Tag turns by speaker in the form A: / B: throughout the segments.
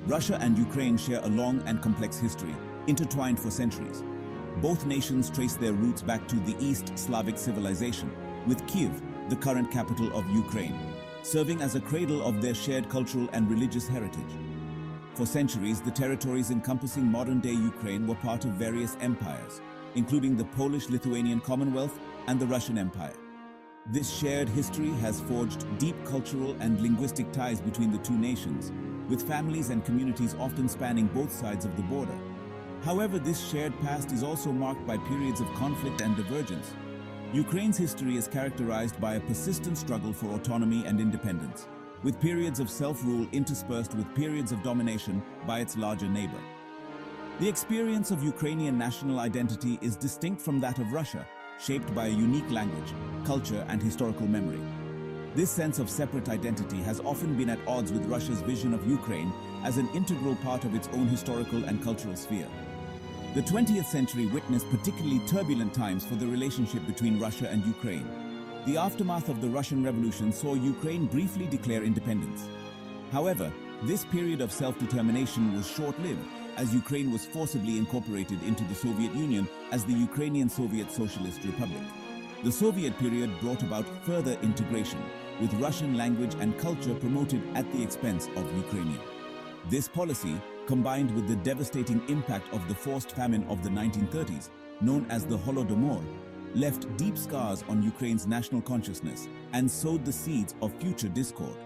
A: Russia and Ukraine share a long and complex history, intertwined for centuries. Both nations trace their roots back to the East Slavic civilization, with Kiev, the current capital of Ukraine, serving as a cradle of their shared cultural and religious heritage. For centuries, the territories encompassing modern-day Ukraine were part of various empires, including the Polish-Lithuanian Commonwealth and the Russian Empire. This shared history has forged deep cultural and linguistic ties between the two nations, with families and communities often spanning both sides of the border. However, this shared past is also marked by periods of conflict and divergence. Ukraine's history is characterized by a persistent struggle for autonomy and independence, with periods of self-rule interspersed with periods of domination by its larger neighbor. The experience of Ukrainian national identity is distinct from that of Russia, shaped by a unique language, culture, and historical memory. This sense of separate identity has often been at odds with Russia's vision of Ukraine as an integral part of its own historical and cultural sphere. The 20th century witnessed particularly turbulent times for the relationship between Russia and Ukraine. The aftermath of the Russian Revolution saw Ukraine briefly declare independence. However, this period of self-determination was short-lived, as Ukraine was forcibly incorporated into the Soviet Union as the Ukrainian Soviet Socialist Republic. The Soviet period brought about further integration, with Russian language and culture promoted at the expense of Ukrainian. This policy, combined with the devastating impact of the forced famine of the 1930s, known as the Holodomor, left deep scars on Ukraine's national consciousness and sowed the seeds of future discord.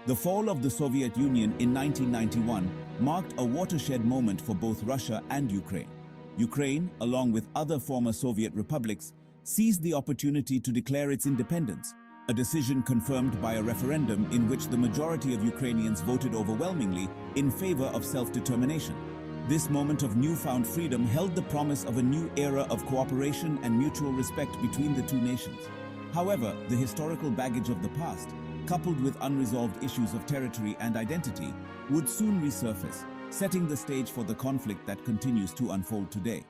A: The fall of the Soviet Union in 1991 marked a watershed moment for both Russia and Ukraine. Ukraine, along with other former Soviet republics, seized the opportunity to declare its independence, a decision confirmed by a referendum in which the majority of Ukrainians voted overwhelmingly in favor of self-determination. This moment of newfound freedom held the promise of a new era of cooperation and mutual respect between the two nations. However, the historical baggage of the past, coupled with unresolved issues of territory and identity, would soon resurface, setting the stage for the conflict that continues to unfold today.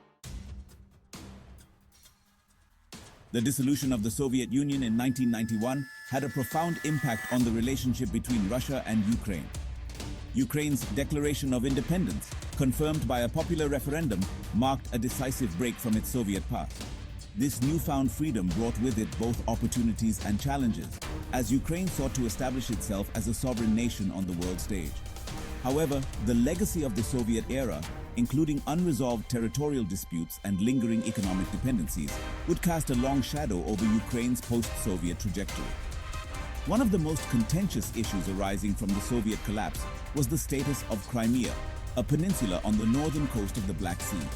A: The dissolution of the Soviet Union in 1991 had a profound impact on the relationship between Russia and Ukraine. Ukraine's declaration of independence, confirmed by a popular referendum, marked a decisive break from its Soviet past. This newfound freedom brought with it both opportunities and challenges, as Ukraine sought to establish itself as a sovereign nation on the world stage. However, the legacy of the Soviet era, including unresolved territorial disputes and lingering economic dependencies, would cast a long shadow over Ukraine's post-Soviet trajectory. One of the most contentious issues arising from the Soviet collapse was the status of Crimea, a peninsula on the northern coast of the Black Sea.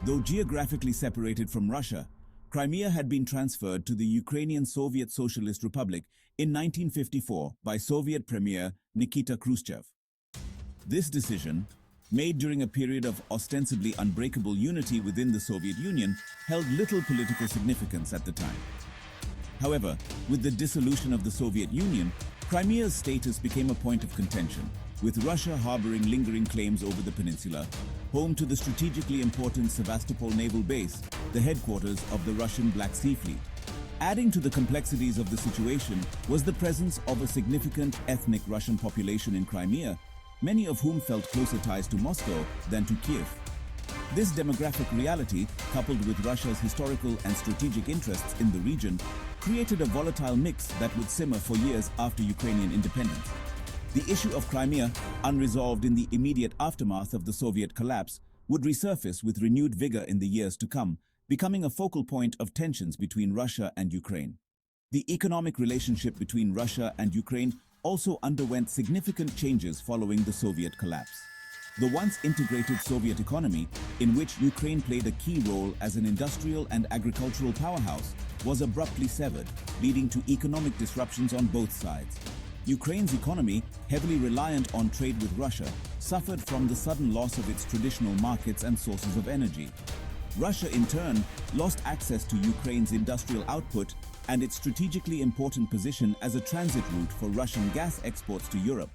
A: Though geographically separated from Russia, Crimea had been transferred to the Ukrainian Soviet Socialist Republic in 1954 by Soviet Premier Nikita Khrushchev. This decision, made during a period of ostensibly unbreakable unity within the Soviet Union, held little political significance at the time. However, with the dissolution of the Soviet Union, Crimea's status became a point of contention, with Russia harboring lingering claims over the peninsula, home to the strategically important Sevastopol naval base, the headquarters of the Russian Black Sea Fleet. Adding to the complexities of the situation was the presence of a significant ethnic Russian population in Crimea, many of whom felt closer ties to Moscow than to Kiev. This demographic reality, coupled with Russia's historical and strategic interests in the region, created a volatile mix that would simmer for years after Ukrainian independence. The issue of Crimea, unresolved in the immediate aftermath of the Soviet collapse, would resurface with renewed vigor in the years to come, becoming a focal point of tensions between Russia and Ukraine. The economic relationship between Russia and Ukraine also underwent significant changes following the Soviet collapse. The once integrated Soviet economy, in which Ukraine played a key role as an industrial and agricultural powerhouse, was abruptly severed, leading to economic disruptions on both sides. Ukraine's economy, heavily reliant on trade with Russia, suffered from the sudden loss of its traditional markets and sources of energy. Russia, in turn, lost access to Ukraine's industrial output and its strategically important position as a transit route for Russian gas exports to Europe.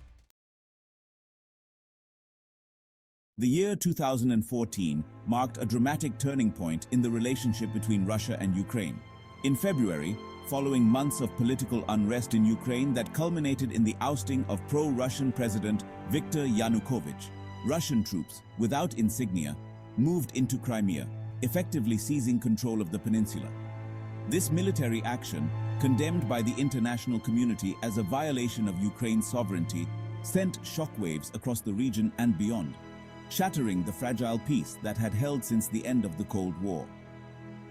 A: The year 2014 marked a dramatic turning point in the relationship between Russia and Ukraine. In February, following months of political unrest in Ukraine that culminated in the ousting of pro-Russian President Viktor Yanukovych. Russian troops, without insignia, moved into Crimea, effectively seizing control of the peninsula. This military action, condemned by the international community as a violation of Ukraine's sovereignty, sent shockwaves across the region and beyond, shattering the fragile peace that had held since the end of the Cold War.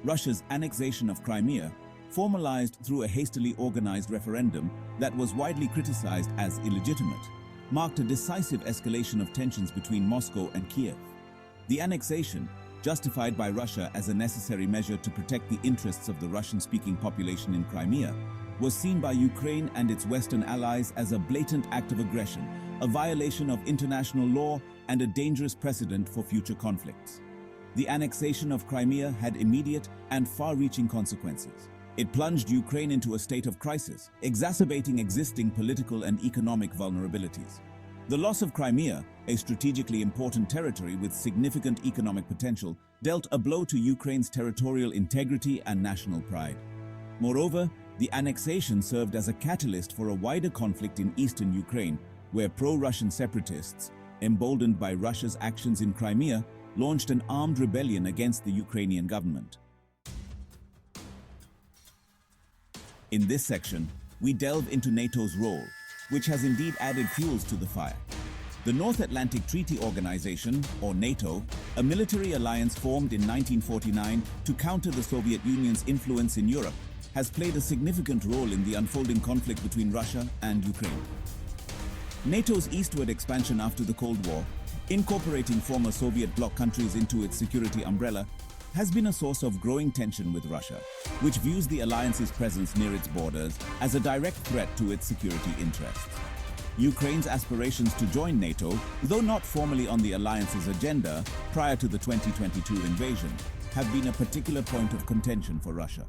A: Russia's annexation of Crimea, formalized through a hastily organized referendum that was widely criticized as illegitimate, marked a decisive escalation of tensions between Moscow and Kiev. The annexation, justified by Russia as a necessary measure to protect the interests of the Russian-speaking population in Crimea, was seen by Ukraine and its Western allies as a blatant act of aggression, a violation of international law, and a dangerous precedent for future conflicts. The annexation of Crimea had immediate and far-reaching consequences. It plunged Ukraine into a state of crisis, exacerbating existing political and economic vulnerabilities. The loss of Crimea, a strategically important territory with significant economic potential, dealt a blow to Ukraine's territorial integrity and national pride. Moreover, the annexation served as a catalyst for a wider conflict in eastern Ukraine, where pro-Russian separatists, emboldened by Russia's actions in Crimea, launched an armed rebellion against the Ukrainian government. In this section, we delve into NATO's role, which has indeed added fuels to the fire. The North Atlantic Treaty Organization, or NATO, a military alliance formed in 1949 to counter the Soviet Union's influence in Europe, has played a significant role in the unfolding conflict between Russia and Ukraine. NATO's eastward expansion after the Cold War, incorporating former Soviet bloc countries into its security umbrella, has been a source of growing tension with Russia, which views the alliance's presence near its borders as a direct threat to its security interests. Ukraine's aspirations to join NATO, though not formally on the alliance's agenda prior to the 2022 invasion, have been a particular point of contention for Russia.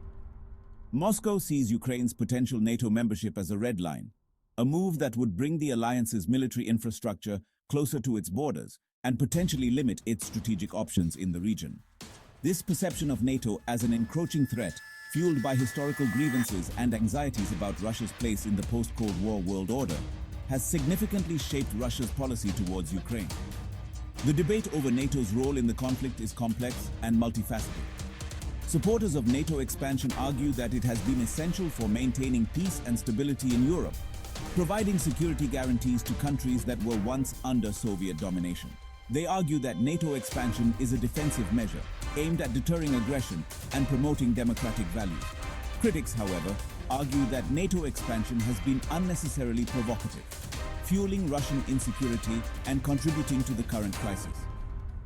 A: Moscow sees Ukraine's potential NATO membership as a red line, a move that would bring the alliance's military infrastructure closer to its borders and potentially limit its strategic options in the region. This perception of NATO as an encroaching threat, fueled by historical grievances and anxieties about Russia's place in the post-Cold War world order, has significantly shaped Russia's policy towards Ukraine. The debate over NATO's role in the conflict is complex and multifaceted. Supporters of NATO expansion argue that it has been essential for maintaining peace and stability in Europe, providing security guarantees to countries that were once under Soviet domination. They argue that NATO expansion is a defensive measure, aimed at deterring aggression and promoting democratic values. Critics, however, argue that NATO expansion has been unnecessarily provocative, fueling Russian insecurity and contributing to the current crisis.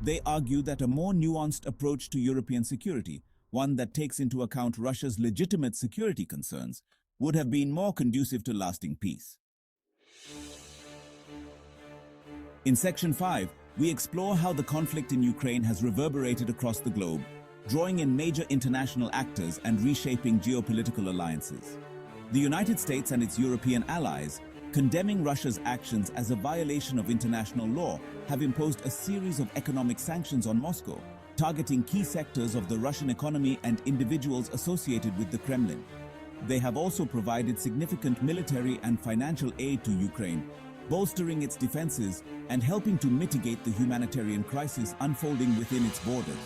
A: They argue that a more nuanced approach to European security, one that takes into account Russia's legitimate security concerns, would have been more conducive to lasting peace. In Section 5, we explore how the conflict in Ukraine has reverberated across the globe, drawing in major international actors and reshaping geopolitical alliances. The United States and its European allies, condemning Russia's actions as a violation of international law, have imposed a series of economic sanctions on Moscow, targeting key sectors of the Russian economy and individuals associated with the Kremlin. They have also provided significant military and financial aid to Ukraine, bolstering its defenses and helping to mitigate the humanitarian crisis unfolding within its borders.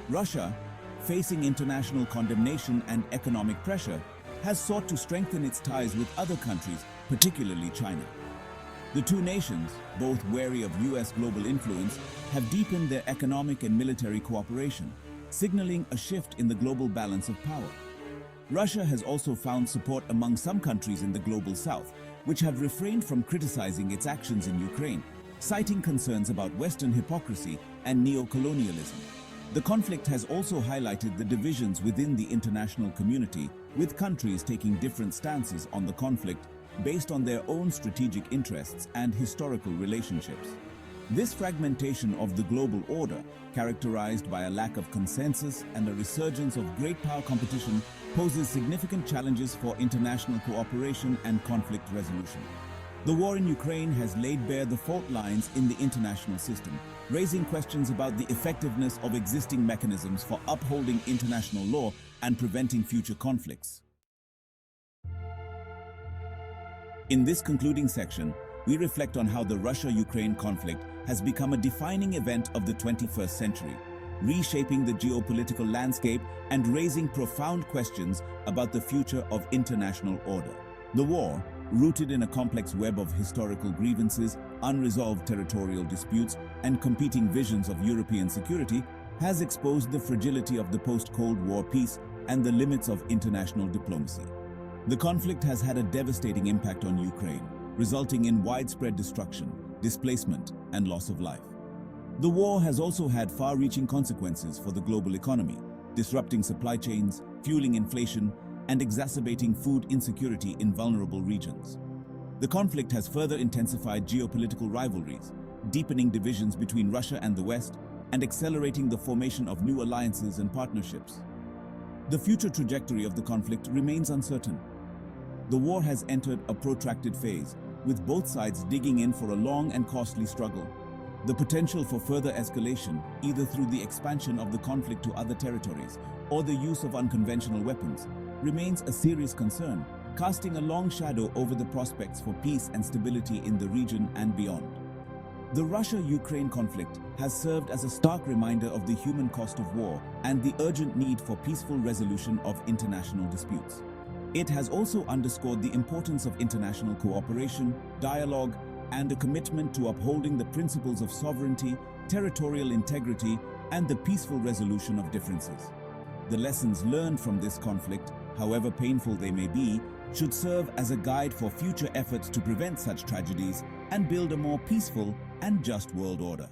A: Russia, facing international condemnation and economic pressure, has sought to strengthen its ties with other countries, particularly China. The two nations, both wary of US global influence, have deepened their economic and military cooperation, signaling a shift in the global balance of power. Russia has also found support among some countries in the global south, which have refrained from criticizing its actions in Ukraine, citing concerns about Western hypocrisy and neo-colonialism. The conflict has also highlighted the divisions within the international community, with countries taking different stances on the conflict based on their own strategic interests and historical relationships. This fragmentation of the global order, characterized by a lack of consensus and a resurgence of great power competition, poses significant challenges for international cooperation and conflict resolution. The war in Ukraine has laid bare the fault lines in the international system, raising questions about the effectiveness of existing mechanisms for upholding international law and preventing future conflicts. In this concluding section, we reflect on how the Russia-Ukraine conflict has become a defining event of the 21st century, reshaping the geopolitical landscape and raising profound questions about the future of international order. The war, rooted in a complex web of historical grievances, unresolved territorial disputes, and competing visions of European security, has exposed the fragility of the post-Cold War peace and the limits of international diplomacy. The conflict has had a devastating impact on Ukraine, resulting in widespread destruction, displacement, and loss of life. The war has also had far-reaching consequences for the global economy, disrupting supply chains, fueling inflation, and exacerbating food insecurity in vulnerable regions. The conflict has further intensified geopolitical rivalries, deepening divisions between Russia and the West, and accelerating the formation of new alliances and partnerships. The future trajectory of the conflict remains uncertain. The war has entered a protracted phase, with both sides digging in for a long and costly struggle. The potential for further escalation, either through the expansion of the conflict to other territories or the use of unconventional weapons, remains a serious concern, casting a long shadow over the prospects for peace and stability in the region and beyond. The Russia-Ukraine conflict has served as a stark reminder of the human cost of war and the urgent need for peaceful resolution of international disputes. It has also underscored the importance of international cooperation, dialogue, and a commitment to upholding the principles of sovereignty, territorial integrity, and the peaceful resolution of differences. The lessons learned from this conflict, however painful they may be, should serve as a guide for future efforts to prevent such tragedies and build a more peaceful and just world order.